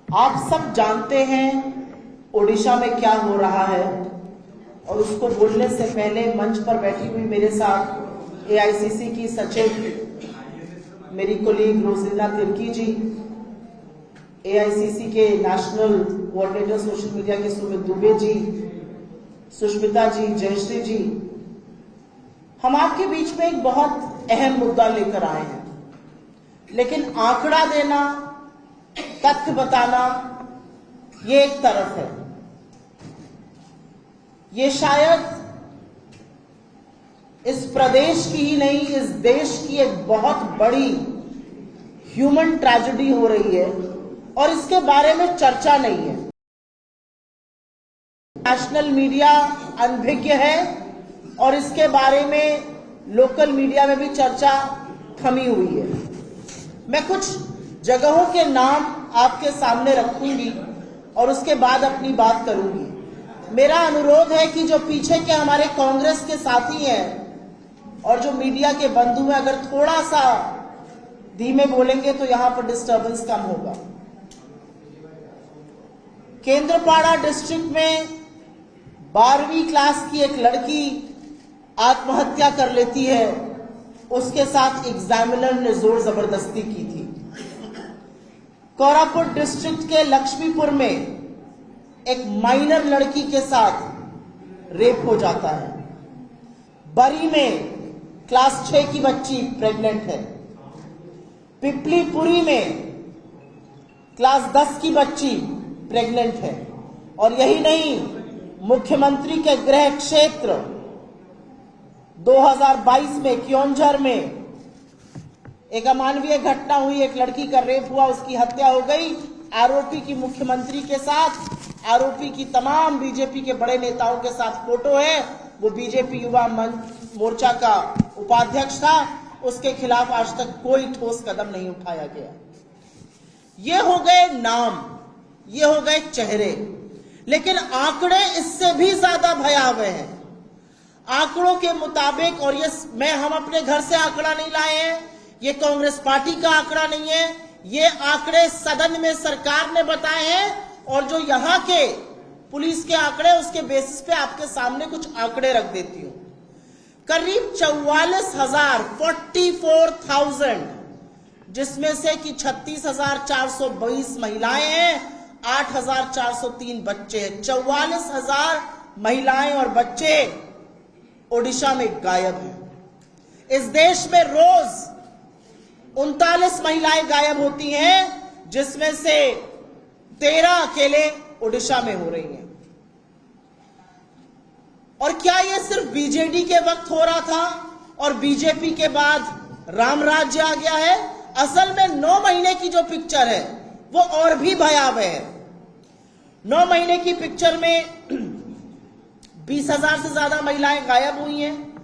आप सब जानते हैं ओडिशा में क्या हो रहा है, और उसको बोलने से पहले मंच पर बैठी हुई मेरे साथ एआईसीसी की सचिव मेरी कोलीग रोजिना तिर्की जी, एआईसीसी के नेशनल कोऑर्डिनेटर सोशल मीडिया के सुमित दुबे जी, सुष्मिता जी, जयश्री जी, हम आपके बीच में एक बहुत अहम मुद्दा लेकर आए हैं। लेकिन आंकड़ा देना, तथ्य बताना, ये एक तरफ है। ये शायद इस प्रदेश की ही नहीं, इस देश की एक बहुत बड़ी ह्यूमन ट्रेजेडी हो रही है और इसके बारे में चर्चा नहीं है। नेशनल मीडिया अनभिज्ञ है और इसके बारे में लोकल मीडिया में भी चर्चा थमी हुई है। मैं कुछ जगहों के नाम आपके सामने रखूंगी और उसके बाद अपनी बात करूंगी। मेरा अनुरोध है कि जो पीछे के हमारे कांग्रेस के साथी हैं और जो मीडिया के बंधु हैं, अगर थोड़ा सा धीमे बोलेंगे तो यहां पर डिस्टर्बेंस कम होगा। केंद्रपाड़ा डिस्ट्रिक्ट में 12वीं क्लास की एक लड़की आत्महत्या कर लेती है, उसके साथ एग्जामिनर ने जोर जबरदस्ती की थी। कोरापुट डिस्ट्रिक्ट के लक्ष्मीपुर में एक माइनर लड़की के साथ रेप हो जाता है। बरी में क्लास 6 की बच्ची प्रेग्नेंट है। पिपलीपुरी में क्लास 10 की बच्ची प्रेग्नेंट है। और यही नहीं, मुख्यमंत्री के गृह क्षेत्र 2022 में क्योंझर में एक अमानवीय घटना हुई, एक लड़की का रेप हुआ, उसकी हत्या हो गई। आरोपी की मुख्यमंत्री के साथ, आरोपी की तमाम बीजेपी के बड़े नेताओं के साथ फोटो है। वो बीजेपी युवा मोर्चा का उपाध्यक्ष था। उसके खिलाफ आज तक कोई ठोस कदम नहीं उठाया गया। ये हो गए नाम, ये हो गए चेहरे, लेकिन आंकड़े इससे भी ज्यादा भयावह हैं। आंकड़ों के मुताबिक, और ये हम अपने घर से आंकड़ा नहीं लाए हैं, ये कांग्रेस पार्टी का आंकड़ा नहीं है, ये आंकड़े सदन में सरकार ने बताए हैं। और जो यहां के पुलिस के आंकड़े, उसके बेसिस पे आपके सामने कुछ आंकड़े रख देती हूं। करीब 44,000 जिसमें से कि 36,422 महिलाएं हैं, 8,403 बच्चे हैं। 44,000 महिलाएं और बच्चे ओडिशा में गायब हैं। इस देश में रोज 39 महिलाएं गायब होती हैं, जिसमें से 13 अकेले ओडिशा में हो रही हैं। और क्या यह सिर्फ बीजेडी के वक्त हो रहा था और बीजेपी के बाद राम राज्य आ गया है? असल में 9 महीने की जो पिक्चर है वो और भी भयावह है। 9 महीने की पिक्चर में 20,000 से ज्यादा महिलाएं गायब हुई हैं,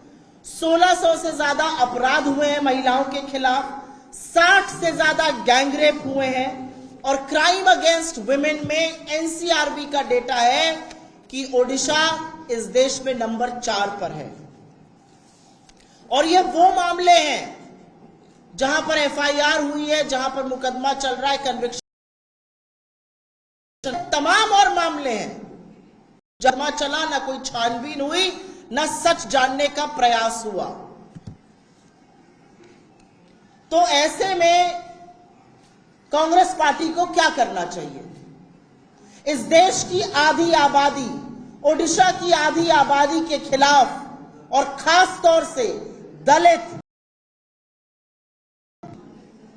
1600 से ज्यादा अपराध हुए हैं महिलाओं के खिलाफ, 60 से ज्यादा गैंगरेप हुए हैं। और क्राइम अगेंस्ट वुमेन में एनसीआरबी का डेटा है कि ओडिशा इस देश में नंबर 4 पर है। और ये वो मामले हैं जहां पर एफआईआर हुई है, जहां पर मुकदमा चल रहा है, कन्विक्शन, तमाम और मामले हैं जमा चला, ना कोई छानबीन हुई, ना सच जानने का प्रयास हुआ। तो ऐसे में कांग्रेस पार्टी को क्या करना चाहिए? इस देश की आधी आबादी, ओडिशा की आधी आबादी के खिलाफ और खास तौर से दलित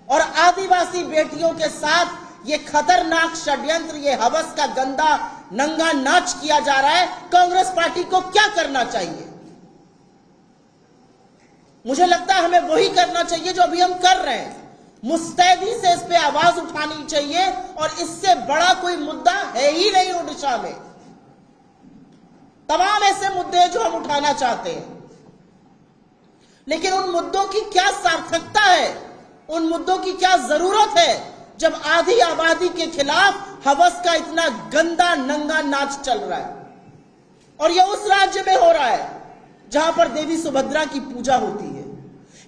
और आदिवासी बेटियों के साथ ये खतरनाक षड्यंत्र, ये हवस का गंदा नंगा नाच किया जा रहा है। कांग्रेस पार्टी को क्या करना चाहिए? मुझे लगता है हमें वही करना चाहिए जो अभी हम कर रहे हैं। मुस्तैदी से इस पे आवाज उठानी चाहिए, और इससे बड़ा कोई मुद्दा है ही नहीं ओडिशा में। तमाम ऐसे मुद्दे हैं जो हम उठाना चाहते हैं, लेकिन उन मुद्दों की क्या सार्थकता है, उन मुद्दों की क्या जरूरत है, जब आधी आबादी के खिलाफ हवस का इतना गंदा नंगा नाच चल रहा है। और यह उस राज्य में हो रहा है जहां पर देवी सुभद्रा की पूजा होती है।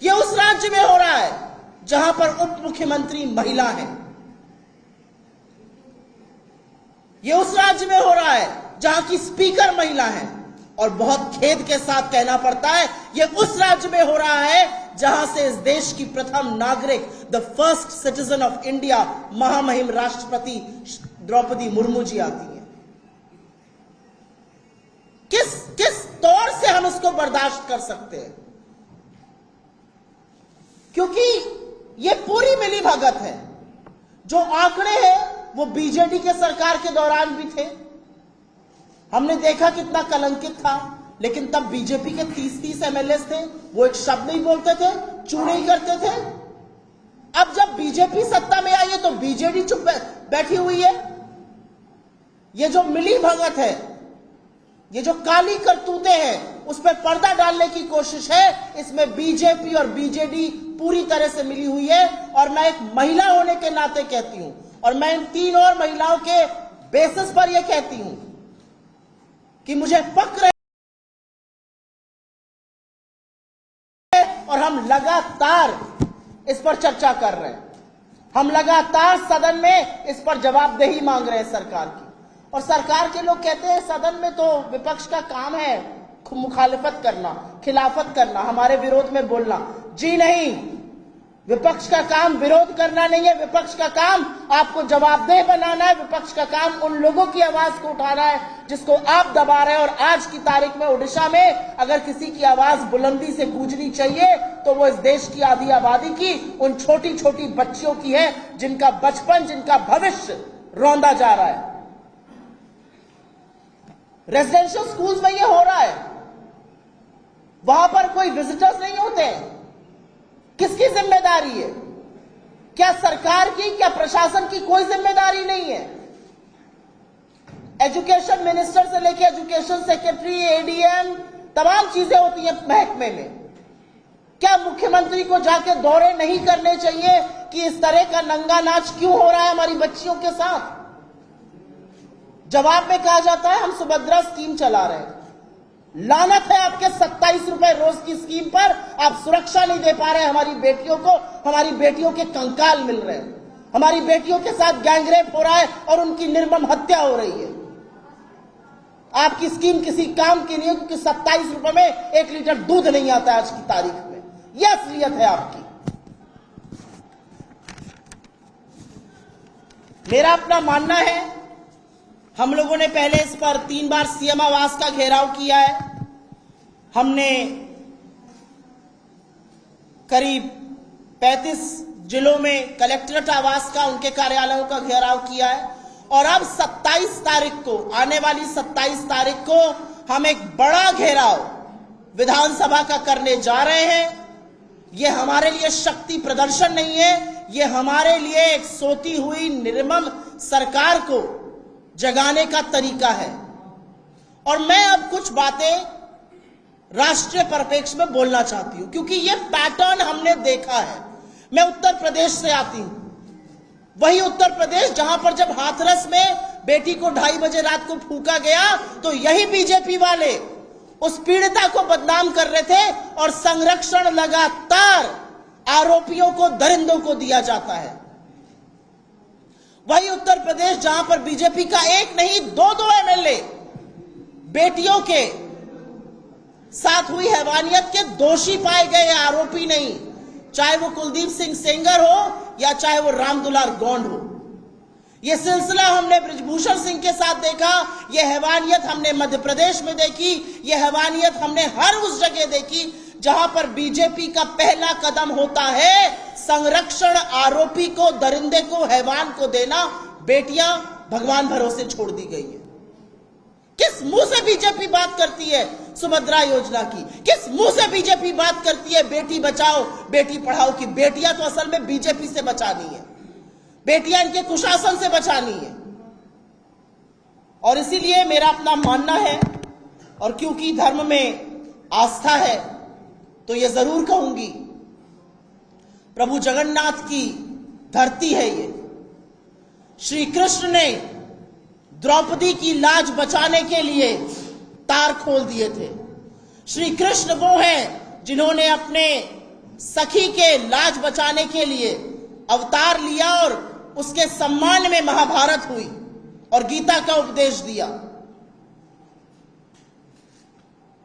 यह उस राज्य में हो रहा है जहां पर उप मुख्यमंत्री महिला है। ये उस राज्य में हो रहा है जहां की स्पीकर महिला है, और बहुत खेद के साथ कहना पड़ता है ये उस राज्य में हो रहा है जहां से इस देश की प्रथम नागरिक, the first citizen of India, महामहिम राष्ट्रपति द्रौपदी मुर्मू जी आती है। किस तौर से हम इसको बर्दाश्त कर सकते हैं? क्योंकि ये पूरी मिली भगत है। जो आंकड़े हैं वो बीजेडी के सरकार के दौरान भी थे, हमने देखा कितना कलंकित था, लेकिन तब बीजेपी के 30-30 एमएलए थे, वो एक शब्द नहीं बोलते थे, चू नहीं करते थे। अब जब बीजेपी सत्ता में आई है तो बीजेडी चुप बैठी हुई है। ये जो मिली भगत है, ये जो काली करतूतें हैं, उस पर पर्दा डालने की कोशिश है। इसमें बीजेपी और बीजेडी पूरी तरह से मिली हुई है। और मैं एक महिला होने के नाते कहती हूं, और मैं इन 3 और महिलाओं के बेसिस पर यह कहती हूं कि मुझे फक्र है, और हम लगातार इस पर चर्चा कर रहे हैं, हम लगातार सदन में इस पर जवाबदेही मांग रहे हैं सरकार की। और सरकार के लोग कहते हैं सदन में तो विपक्ष का काम है मुखालिफत करना, खिलाफत करना, हमारे विरोध में बोलना। जी नहीं, विपक्ष का काम विरोध करना नहीं है। विपक्ष का काम आपको जवाबदेह बनाना है। विपक्ष का काम उन लोगों की आवाज को उठाना है जिसको आप दबा रहे हैं। और आज की तारीख में उड़ीसा में अगर किसी की आवाज बुलंदी से गूंजनी चाहिए तो वो इस देश की आधी आबादी की, उन छोटी छोटी बच्चियों की है जिनका बचपन, जिनका भविष्य रौंदा जा रहा है। रेजिडेंशियल स्कूल्स में ये हो रहा है, वहां पर कोई विजिटर्स नहीं होते हैं। किसकी जिम्मेदारी है? क्या सरकार की, क्या प्रशासन की? कोई जिम्मेदारी नहीं है। एजुकेशन मिनिस्टर से लेकर एजुकेशन सेक्रेटरी, एडीएम, तमाम चीजें होती हैं महकमे में। क्या मुख्यमंत्री को जाके दौरे नहीं करने चाहिए कि इस तरह का नंगा नाच क्यों हो रहा है हमारी बच्चियों के साथ? जवाब में कहा जाता है हम सुभद्रा स्कीम चला रहे हैं। लानत है आपके 27 रुपए रोज की स्कीम पर। आप सुरक्षा नहीं दे पा रहे हमारी बेटियों को। हमारी बेटियों के कंकाल मिल रहे हैं, हमारी बेटियों के साथ गैंगरेप हो रहा है और उनकी निर्मम हत्या हो रही है। आपकी स्कीम किसी काम की नहीं है, क्योंकि 27 रुपए में 1 लीटर दूध नहीं आता आज की तारीख में। यह असलियत है आपकी। मेरा अपना मानना है, हम लोगों ने पहले इस पर 3 बार सीएम आवास का घेराव किया है। हमने करीब 35 जिलों में कलेक्ट्रेट आवास का, उनके कार्यालयों का घेराव किया है। और अब 27 तारीख को, आने वाली 27 तारीख को हम एक बड़ा घेराव विधानसभा का करने जा रहे हैं। यह हमारे लिए शक्ति प्रदर्शन नहीं है, यह हमारे लिए एक सोती हुई निर्मम सरकार को जगाने का तरीका है। और मैं अब कुछ बातें राष्ट्रीय परिप्रेक्ष्य में बोलना चाहती हूं, क्योंकि यह पैटर्न हमने देखा है। मैं उत्तर प्रदेश से आती हूं, वही उत्तर प्रदेश जहां पर जब हाथरस में बेटी को 2:30 बजे रात को फूंका गया तो यही बीजेपी वाले उस पीड़िता को बदनाम कर रहे थे, और संरक्षण लगातार आरोपियों को, दरिंदों को दिया जाता है। वही उत्तर प्रदेश जहां पर बीजेपी का एक नहीं 2-2 एमएलए बेटियों के साथ हुई हैवानियत के दोषी पाए गए, आरोपी नहीं। चाहे वो कुलदीप सिंह सेंगर हो या चाहे वो रामदुलार गौंड हो। यह सिलसिला हमने बृजभूषण सिंह के साथ देखा, यह हैवानियत हमने मध्य प्रदेश में देखी, यह हैवानियत हमने हर उस जगह देखी जहां पर बीजेपी का पहला कदम होता है संरक्षण, आरोपी को, दरिंदे को, हैवान को देना। बेटियां भगवान भरोसे छोड़ दी गई है। किस मुंह से बीजेपी बात करती है सुभद्रा योजना की? किस मुंह से बीजेपी बात करती है बेटी बचाओ बेटी पढ़ाओ की? बेटियां तो असल में बीजेपी से बचानी है, बेटियां इनके कुशासन से बचानी है। और इसीलिए मेरा अपना मानना है, और क्योंकि धर्म में आस्था है तो यह जरूर कहूंगी, प्रभु जगन्नाथ की धरती है ये। श्री कृष्ण ने द्रौपदी की लाज बचाने के लिए तार खोल दिए थे। श्री कृष्ण वो हैं जिन्होंने अपने सखी के लाज बचाने के लिए अवतार लिया और उसके सम्मान में महाभारत हुई। और गीता का उपदेश दिया,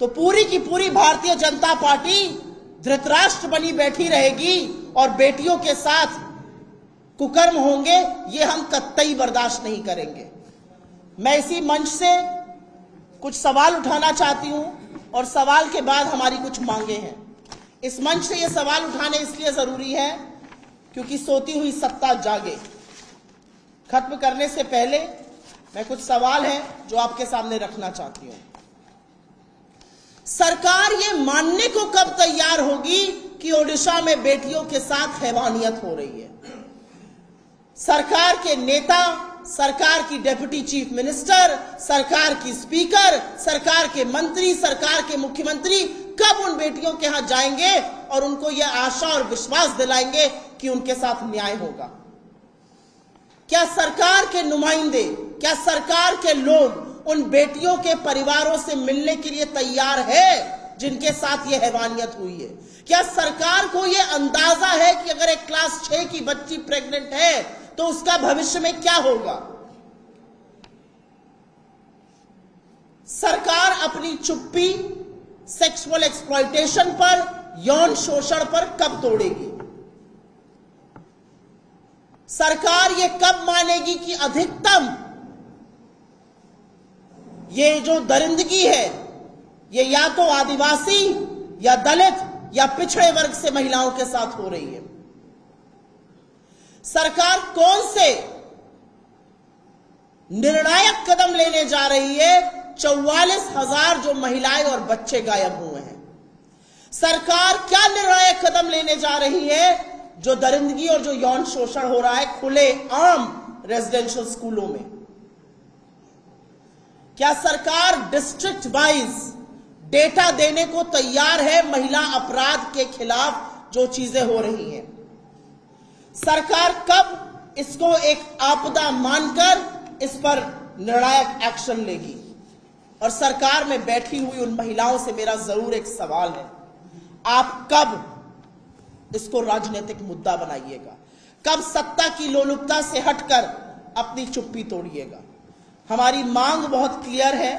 तो पूरी की पूरी भारतीय जनता पार्टी धृतराष्ट्र बनी बैठी रहेगी और बेटियों के साथ कुकर्म होंगे, ये हम कतई बर्दाश्त नहीं करेंगे। मैं इसी मंच से कुछ सवाल उठाना चाहती हूं और सवाल के बाद हमारी कुछ मांगे हैं। इस मंच से ये सवाल उठाने इसलिए जरूरी है क्योंकि सोती हुई सत्ता जागे। खत्म करने से पहले मैं कुछ सवाल हैं जो आपके सामने रखना चाहती हूं। सरकार ये मानने को कब तैयार होगी कि ओडिशा में बेटियों के साथ हैवानियत हो रही है? सरकार के नेता, सरकार की डेप्यूटी चीफ मिनिस्टर, सरकार की स्पीकर, सरकार के मंत्री, सरकार के मुख्यमंत्री कब उन बेटियों के यहां जाएंगे और उनको यह आशा और विश्वास दिलाएंगे कि उनके साथ न्याय होगा? क्या सरकार के नुमाइंदे, क्या सरकार के लोग उन बेटियों के परिवारों से मिलने के लिए तैयार है जिनके साथ यह हैवानियत हुई है? क्या सरकार को यह अंदाजा है कि अगर एक क्लास 6 की बच्ची प्रेग्नेंट है तो उसका भविष्य में क्या होगा? सरकार अपनी चुप्पी सेक्सुअल एक्सप्लॉयटेशन पर, यौन शोषण पर कब तोड़ेगी? सरकार ये कब मानेगी कि अधिकतम ये जो दरिंदगी है ये या तो आदिवासी या दलित या पिछड़े वर्ग से महिलाओं के साथ हो रही है? सरकार कौन से निर्णायक कदम लेने जा रही है? 44,000 जो महिलाएं और बच्चे गायब हुए हैं। सरकार क्या निर्णायक कदम लेने जा रही है जो दरिंदगी और जो यौन शोषण हो रहा है खुले आम रेजिडेंशियल स्कूलों में? क्या सरकार डिस्ट्रिक्ट वाइज डेटा देने को तैयार है महिला अपराध के खिलाफ जो चीजें हो रही हैं? सरकार कब इसको एक आपदा मानकर इस पर निर्णायक एक्शन लेगी? और सरकार में बैठी हुई उन महिलाओं से मेरा जरूर एक सवाल है, आप कब इसको राजनीतिक मुद्दा बनाइएगा? कब सत्ता की लोलुपता से हटकर अपनी चुप्पी तोड़िएगा? हमारी मांग बहुत क्लियर है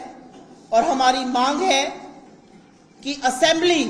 और हमारी मांग है कि असेंबली,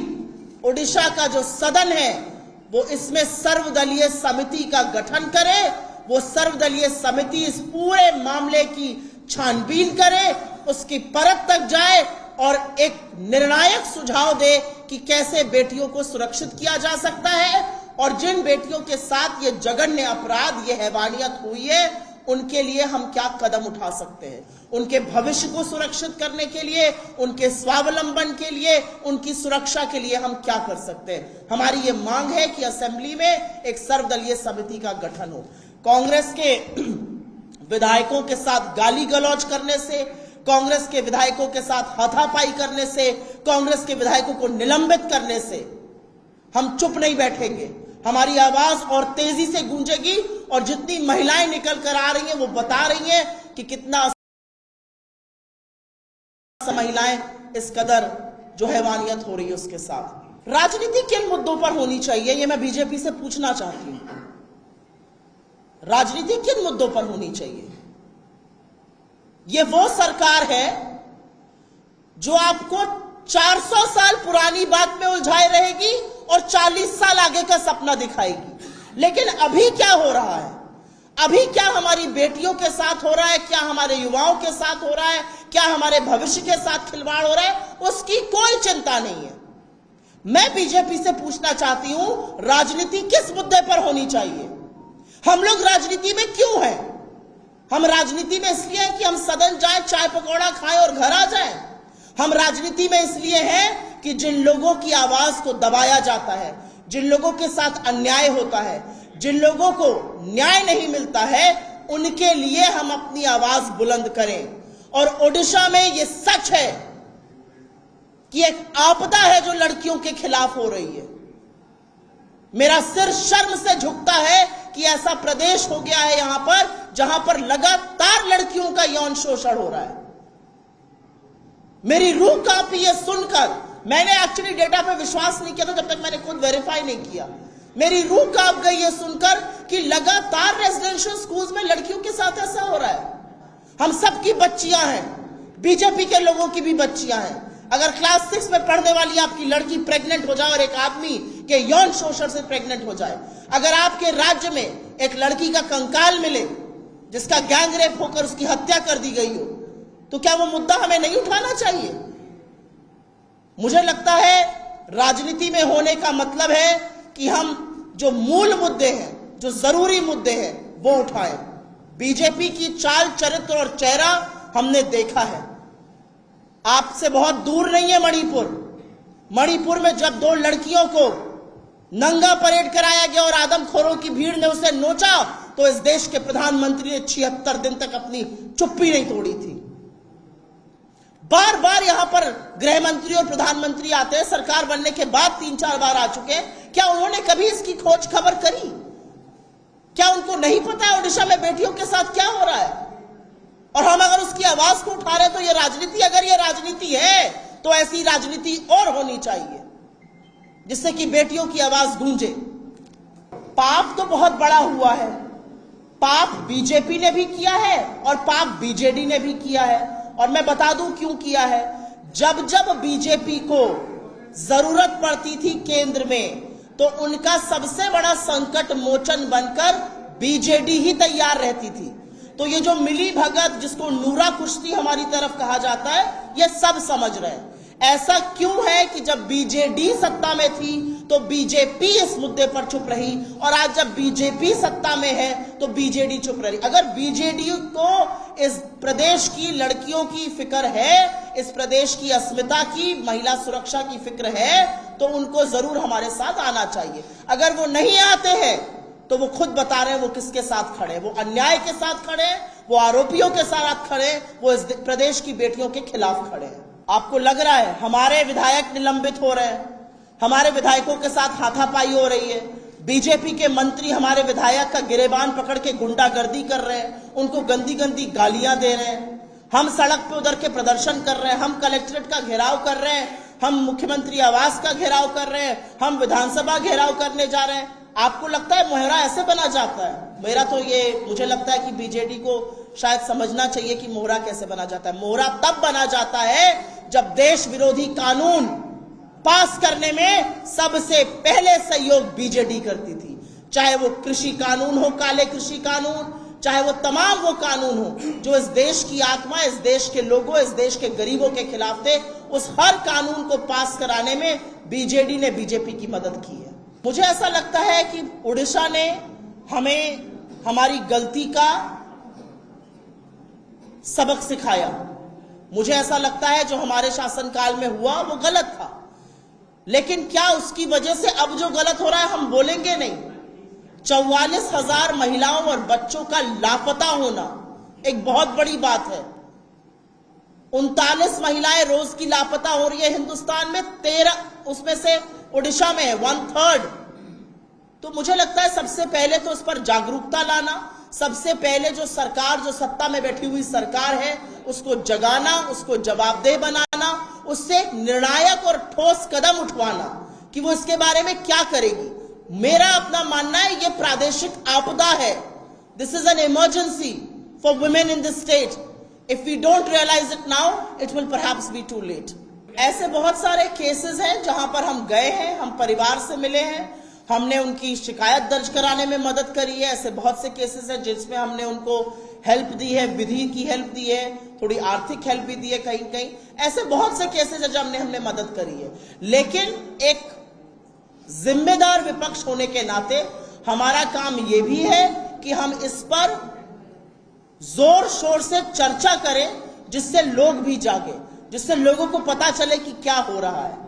ओडिशा का जो सदन है वो इसमें सर्वदलीय समिति का गठन करे। वो सर्वदलीय समिति इस पूरे मामले की छानबीन करे, उसकी परत तक जाए और एक निर्णायक सुझाव दे कि कैसे बेटियों को सुरक्षित किया जा सकता है और जिन बेटियों के साथ ये जघन्य अपराध, ये हैवानियत हुई है, उनके लिए हम क्या कदम उठा सकते हैं? उनके भविष्य को सुरक्षित करने के लिए, उनके स्वावलंबन के लिए, उनकी सुरक्षा के लिए हम क्या कर सकते हैं? हमारी ये मांग है कि असेंबली में एक सर्वदलीय समिति का गठन हो। कांग्रेस के विधायकों के साथ गाली गलौज करने से, कांग्रेस के विधायकों के साथ हाथापाई करने से, कांग्रेस के विधायकों को निलंबित करने से हम चुप नहीं बैठेंगे। हमारी आवाज और तेजी से गूंजेगी और जितनी महिलाएं निकल कर आ रही हैं वो बता रही हैं कि कितना महिलाएं इस कदर जो हैवानियत हो रही है उसके साथ। राजनीति किन मुद्दों पर होनी चाहिए, ये मैं बीजेपी से पूछना चाहती हूं। राजनीति किन मुद्दों पर होनी चाहिए? ये वो सरकार है जो आपको 400 साल पुरानी बात में उलझाए रहेगी और 40 साल आगे का सपना दिखाएगी। लेकिन अभी क्या हो रहा है? अभी क्या हमारी बेटियों के साथ हो रहा है? क्या हमारे युवाओं के साथ हो रहा है? क्या हमारे भविष्य के साथ खिलवाड़ हो रहा है? उसकी कोई चिंता नहीं है। मैं बीजेपी से पूछना चाहती हूं, राजनीति किस मुद्दे पर होनी चाहिए? हम लोग राजनीति में क्यों हैं? हम राजनीति में इसलिए हैं कि हम सदन जाएं, चाय पकौड़ा खाएं और घर आ जाएं। हम राजनीति में इसलिए हैं कि जिन लोगों की आवाज को दबाया जाता है, जिन लोगों के साथ अन्याय होता है, जिन लोगों को न्याय नहीं मिलता है, उनके लिए हम अपनी आवाज बुलंद करें। और ओडिशा में यह सच है कि एक आपदा है जो लड़कियों के खिलाफ हो रही है। मेरा सिर शर्म से झुकता है कि ऐसा प्रदेश हो गया है यहां पर जहां पर लगातार लड़कियों का यौन शोषण हो रहा है। मेरी रूह कांपी ये सुनकर। मैंने एक्चुअली डेटा पे विश्वास नहीं किया था जब तक मैंने खुद वेरीफाई नहीं किया। मेरी रूह कांप गई ये सुनकर कि लगातार रेजिडेंशियल स्कूल्स में लड़कियों के साथ ऐसा हो रहा है। हम सबकी बच्चियां हैं, बीजेपी के लोगों की भी बच्चियां हैं। अगर क्लास 6 में पढ़ने वाली आपकी लड़की प्रेग्नेंट हो जाए और एक आदमी के यौन शोषण से प्रेग्नेंट हो जाए, अगर आपके राज्य में एक लड़की का कंकाल मिले जिसका गैंग रेप होकर उसकी हत्या कर दी गई हो, तो क्या वो मुद्दा हमें नहीं उठाना चाहिए? मुझे लगता है राजनीति में होने का मतलब है कि हम जो मूल मुद्दे हैं, जो जरूरी मुद्दे हैं, वो उठाएं। बीजेपी की चाल, चरित्र और चेहरा हमने देखा है। आपसे बहुत दूर नहीं है मणिपुर। मणिपुर में जब 2 लड़कियों को नंगा परेड कराया गया और आदमखोरों की भीड़ ने उसे नोचा, तो इस देश के प्रधानमंत्री ने 76 दिन तक अपनी चुप्पी नहीं तोड़ी थी। बार बार यहां पर गृह मंत्री और प्रधानमंत्री आते हैं, सरकार बनने के बाद 3-4 बार आ चुके हैं। क्या उन्होंने कभी इसकी खोज खबर करी? क्या उनको नहीं पता है ओडिशा में बेटियों के साथ क्या हो रहा है? और हम अगर उसकी आवाज को उठा रहे हैं तो ये राजनीति, अगर ये राजनीति है तो ऐसी राजनीति और होनी चाहिए जिससे कि बेटियों की आवाज गूंजे। पाप तो बहुत बड़ा हुआ है। पाप बीजेपी ने भी किया है और पाप बीजेडी ने भी किया है। और मैं बता दूं क्यों किया है। जब जब बीजेपी को जरूरत पड़ती थी केंद्र में, तो उनका सबसे बड़ा संकट मोचन बनकर बीजेडी ही तैयार रहती थी। तो ये जो मिली भगत, जिसको नूरा कुश्ती हमारी तरफ कहा जाता है, ये सब समझ रहे हैं। ऐसा क्यों है कि जब बीजेडी सत्ता में थी तो बीजेपी इस मुद्दे पर चुप रही, और आज जब बीजेपी सत्ता में है तो बीजेडी चुप रही। अगर बीजेडी को इस प्रदेश की लड़कियों की फिक्र है, इस प्रदेश की अस्मिता की, महिला सुरक्षा की फिक्र है, तो उनको जरूर हमारे साथ आना चाहिए। अगर वो नहीं आते हैं तो वो खुद बता रहे हैं वो किसके साथ खड़े, वो अन्याय के साथ खड़े, वो आरोपियों के साथ खड़े, वो इस प्रदेश की बेटियों के खिलाफ खड़े हैं। आपको लग रहा है हमारे विधायक निलंबित हो रहे हैं, हमारे विधायकों के साथ हाथापाई हो रही है, बीजेपी के मंत्री हमारे विधायक का गिरेबान पकड़ के गुंडागर्दी कर रहे हैं, उनको गंदी गंदी गालियां दे रहे हैं, हम सड़क पे उधर के प्रदर्शन कर रहे हैं, हम कलेक्ट्रेट का घेराव कर रहे हैं, हम मुख्यमंत्री आवास का घेराव कर रहे हैं, हम विधानसभा घेराव करने जा रहे हैं। आपको लगता है मोहरा ऐसे बना जाता है? मेरा तो ये मुझे लगता है कि बीजेडी को शायद समझना चाहिए कि मोहरा कैसे बना जाता है। मोहरा तब बना जाता है जब देश विरोधी कानून पास करने में सबसे पहले सहयोग बीजेडी करती थी। चाहे वो कृषि कानून हो, काले कृषि कानून, चाहे वो तमाम वो कानून हो जो इस देश की आत्मा, इस देश के लोगों, इस देश के गरीबों के खिलाफ थे, उस हर कानून को पास कराने में बीजेडी ने बीजेपी की मदद की है। मुझे ऐसा लगता है कि उड़ीसा ने हमें हमारी गलती का सबक सिखाया। मुझे ऐसा लगता है जो हमारे शासनकाल में हुआ वो गलत था, लेकिन क्या उसकी वजह से अब जो गलत हो रहा है हम बोलेंगे नहीं? 44,000 महिलाओं और बच्चों का लापता होना एक बहुत बड़ी बात है। 39 महिलाएं रोज की लापता हो रही है हिंदुस्तान में, 13 उसमें से उड़ीसा में है, 1/3। तो मुझे लगता है सबसे पहले तो इस पर जागरूकता लाना, सबसे पहले जो सरकार, जो सत्ता में बैठी हुई सरकार है, उसको जगाना, उसको जवाबदेह बनाना, उससे निर्णायक और ठोस कदम उठवाना कि वो इसके बारे में क्या करेगी। मेरा अपना मानना है ये प्रादेशिक आपदा है। This is an emergency for women in this state. If we don't realise it now, it will perhaps be too late. ऐसे बहुत सारे केसेस हैं जहां पर हम गए हैं, हम परिवार से मिले हैं, हमने उनकी शिकायत दर्ज कराने में मदद करी है। ऐसे बहुत से केसेस हैं जिसमें हमने उनको हेल्प दी है, विधि की हेल्प दी है, थोड़ी आर्थिक हेल्प भी दी है कहीं कहीं। ऐसे बहुत से केसेस हैं जब हमने मदद करी है। लेकिन एक जिम्मेदार विपक्ष होने के नाते हमारा काम यह भी है कि हम इस पर जोर शोर से चर्चा करें, जिससे लोग भी जागे, जिससे लोगों को पता चले कि क्या हो रहा है।